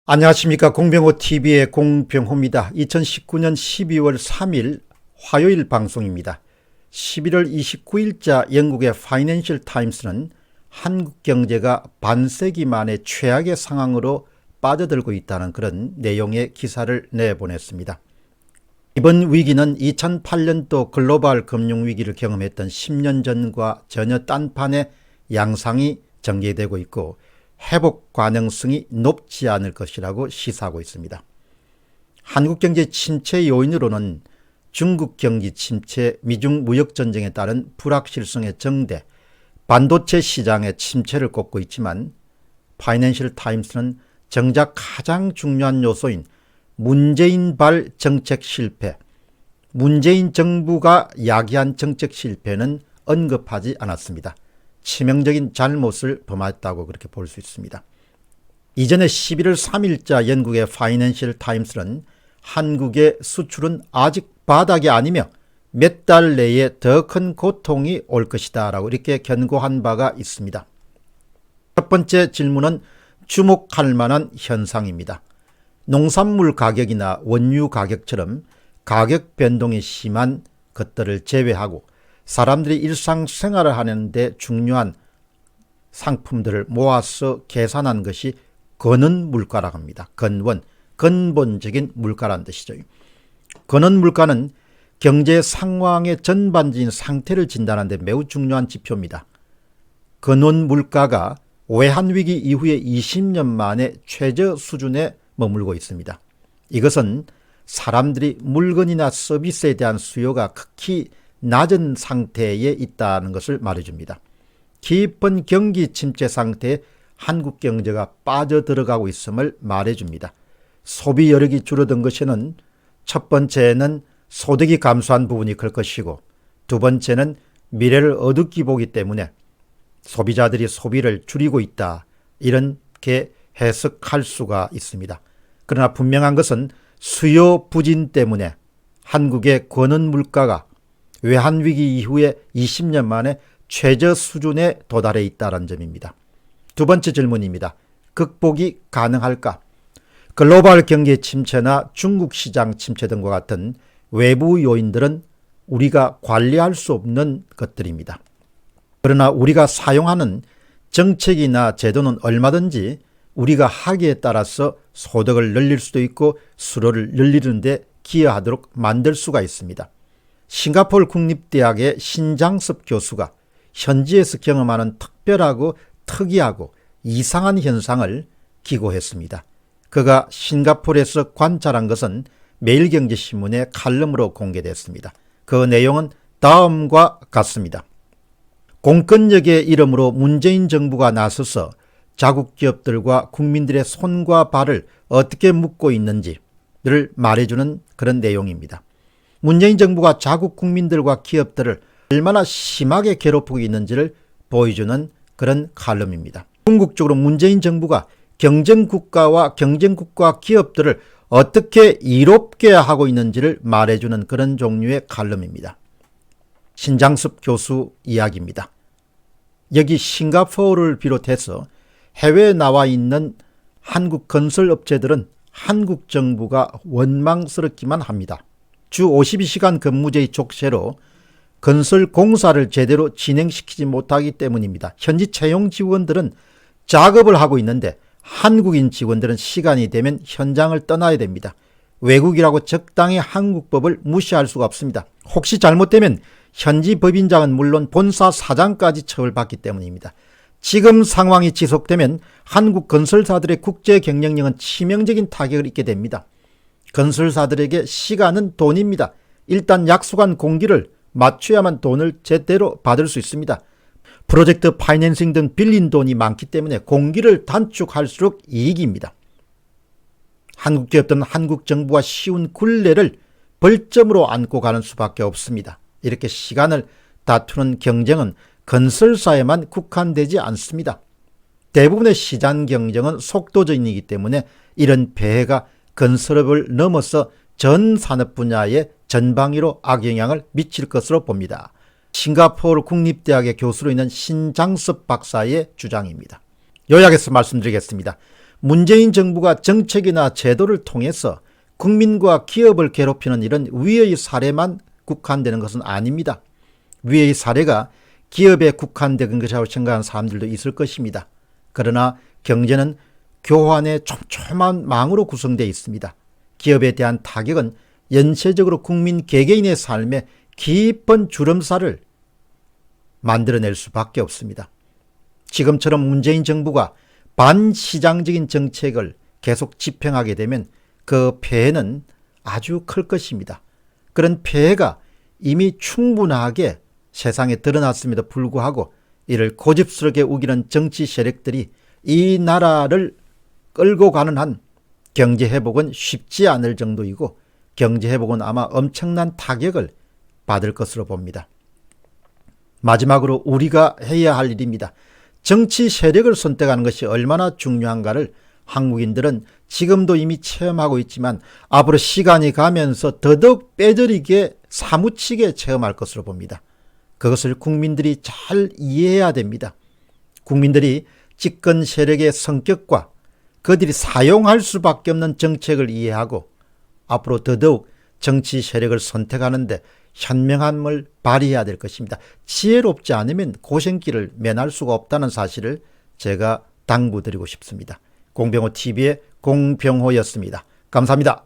안녕하십니까. 공병호TV의 공병호입니다. 2019년 12월 3일 화요일 방송입니다. 11월 29일자 영국의 파이낸셜 타임스는 한국 경제가 반세기 만에 최악의 상황으로 빠져들고 있다는 그런 내용의 기사를 내보냈습니다. 이번 위기는 2008년도 글로벌 금융위기를 경험했던 10년 전과 전혀 딴판의 양상이 전개되고 있고 회복 가능성이 높지 않을 것이라고 시사하고 있습니다. 한국 경제 침체 요인으로는 중국 경기 침체, 미중 무역 전쟁에 따른 불확실성의 정대, 반도체 시장의 침체를 꼽고 있지만 파이낸셜 타임스는 정작 가장 중요한 요소인 문재인발 정책 실패, 문재인 정부가 야기한 정책 실패는 언급하지 않았습니다. 치명적인 잘못을 범했다고 그렇게 볼 수 있습니다. 이전에 11월 3일자 영국의 파이낸셜 타임스는 한국의 수출은 아직 바닥이 아니며 몇 달 내에 더 큰 고통이 올 것이다 라고 이렇게 경고한 바가 있습니다. 첫 번째 질문은 주목할 만한 현상입니다. 농산물 가격이나 원유 가격처럼 가격 변동이 심한 것들을 제외하고 사람들이 일상생활을 하는데 중요한 상품들을 모아서 계산한 것이 근원 물가라고 합니다. 근원, 근본적인 물가란 뜻이죠. 근원 물가는 경제 상황의 전반적인 상태를 진단하는 데 매우 중요한 지표입니다. 근원 물가가 외환위기 이후에 20년 만에 최저 수준에 머물고 있습니다. 이것은 사람들이 물건이나 서비스에 대한 수요가 극히 낮은 상태에 있다는 것을 말해줍니다. 깊은 경기 침체 상태에 한국 경제가 빠져들어가고 있음을 말해줍니다. 소비 여력이 줄어든 것에는 첫 번째는 소득이 감소한 부분이 클 것이고 두 번째는 미래를 어둡게 보기 때문에 소비자들이 소비를 줄이고 있다, 이렇게 해석할 수가 있습니다. 그러나 분명한 것은 수요 부진 때문에 한국의 근원 물가가 외환위기 이후에 20년 만에 최저 수준에 도달해 있다는 점입니다. 두 번째 질문입니다. 극복이 가능할까? 글로벌 경기 침체나 중국 시장 침체 등과 같은 외부 요인들은 우리가 관리할 수 없는 것들입니다. 그러나 우리가 사용하는 정책이나 제도는 얼마든지 우리가 하기에 따라서 소득을 늘릴 수도 있고 수요를 늘리는 데 기여하도록 만들 수가 있습니다. 싱가포르 국립대학의 신장섭 교수가 현지에서 경험하는 특별하고 특이하고 이상한 현상을 기고했습니다. 그가 싱가포르에서 관찰한 것은 매일경제신문의 칼럼으로 공개됐습니다. 그 내용은 다음과 같습니다. 공권력의 이름으로 문재인 정부가 나서서 자국 기업들과 국민들의 손과 발을 어떻게 묶고 있는지를 말해주는 그런 내용입니다. 문재인 정부가 자국 국민들과 기업들을 얼마나 심하게 괴롭히고 있는지를 보여주는 그런 칼럼입니다. 궁극적으로 문재인 정부가 경쟁국가와 경쟁국가 기업들을 어떻게 이롭게 하고 있는지를 말해주는 그런 종류의 칼럼입니다. 신장섭 교수 이야기입니다. 여기 싱가포르를 비롯해서 해외에 나와 있는 한국 건설업체들은 한국 정부가 원망스럽기만 합니다. 주 52시간 근무제의 족쇄로 건설 공사를 제대로 진행시키지 못하기 때문입니다. 현지 채용 직원들은 작업을 하고 있는데 한국인 직원들은 시간이 되면 현장을 떠나야 됩니다. 외국이라고 적당히 한국법을 무시할 수가 없습니다. 혹시 잘못되면 현지 법인장은 물론 본사 사장까지 처벌받기 때문입니다. 지금 상황이 지속되면 한국 건설사들의 국제 경쟁력은 치명적인 타격을 입게 됩니다. 건설사들에게 시간은 돈입니다. 일단 약속한 공기를 맞춰야만 돈을 제대로 받을 수 있습니다. 프로젝트 파이낸싱 등 빌린 돈이 많기 때문에 공기를 단축할수록 이익입니다. 한국 기업들은 한국 정부와 쉬운 굴레를 벌점으로 안고 가는 수밖에 없습니다. 이렇게 시간을 다투는 경쟁은 건설사에만 국한되지 않습니다. 대부분의 시장 경쟁은 속도전이기 때문에 이런 폐해가 건설업을 넘어서 전 산업 분야에 전방위로 악영향을 미칠 것으로 봅니다. 싱가포르 국립대학의 교수로 있는 신장섭 박사의 주장입니다. 요약해서 말씀드리겠습니다. 문재인 정부가 정책이나 제도를 통해서 국민과 기업을 괴롭히는 이런 위의 사례만 국한되는 것은 아닙니다. 위의 사례가 기업에 국한된 것이라고 생각하는 사람들도 있을 것입니다. 그러나 경제는 교환의 촘촘한 망으로 구성되어 있습니다. 기업에 대한 타격은 연쇄적으로 국민 개개인의 삶에 깊은 주름살을 만들어낼 수밖에 없습니다. 지금처럼 문재인 정부가 반시장적인 정책을 계속 집행하게 되면 그 폐해는 아주 클 것입니다. 그런 폐해가 이미 충분하게 세상에 드러났음에도 불구하고 이를 고집스럽게 우기는 정치 세력들이 이 나라를 끌고 가는 한 경제 회복은 쉽지 않을 정도이고 경제 회복은 아마 엄청난 타격을 받을 것으로 봅니다. 마지막으로 우리가 해야 할 일입니다. 정치 세력을 선택하는 것이 얼마나 중요한가를 한국인들은 지금도 이미 체험하고 있지만 앞으로 시간이 가면서 더더욱 뼈저리게 사무치게 체험할 것으로 봅니다. 그것을 국민들이 잘 이해해야 됩니다. 국민들이 집권 세력의 성격과 그들이 사용할 수밖에 없는 정책을 이해하고 앞으로 더더욱 정치 세력을 선택하는데 현명함을 발휘해야 될 것입니다. 지혜롭지 않으면 고생길을 면할 수가 없다는 사실을 제가 당부드리고 싶습니다. 공병호 TV의 공병호였습니다. 감사합니다.